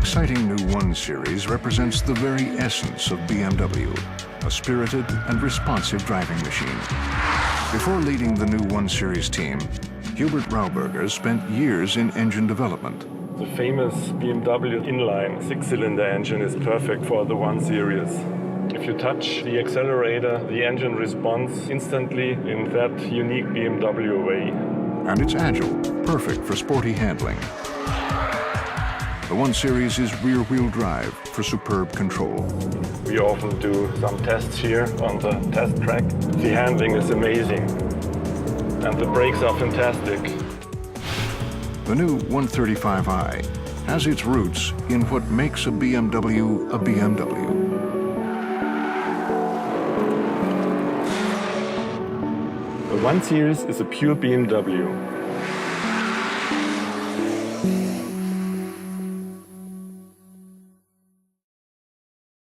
exciting new 1 Series represents the very essence of BMW, a spirited and responsive driving machine. Before leading the new 1 Series team, Hubert Rauberger spent years in engine development. The famous BMW inline 6-cylinder engine is perfect for the 1 Series. If you touch the accelerator, the engine responds instantly in that unique BMW way. And it's agile, perfect for sporty handling. The 1 Series is rear-wheel drive for superb control. We often do some tests here on the test track. The handling is amazing, and the brakes are fantastic. The new 135i has its roots in what makes a BMW a BMW. The 1 Series is a pure BMW.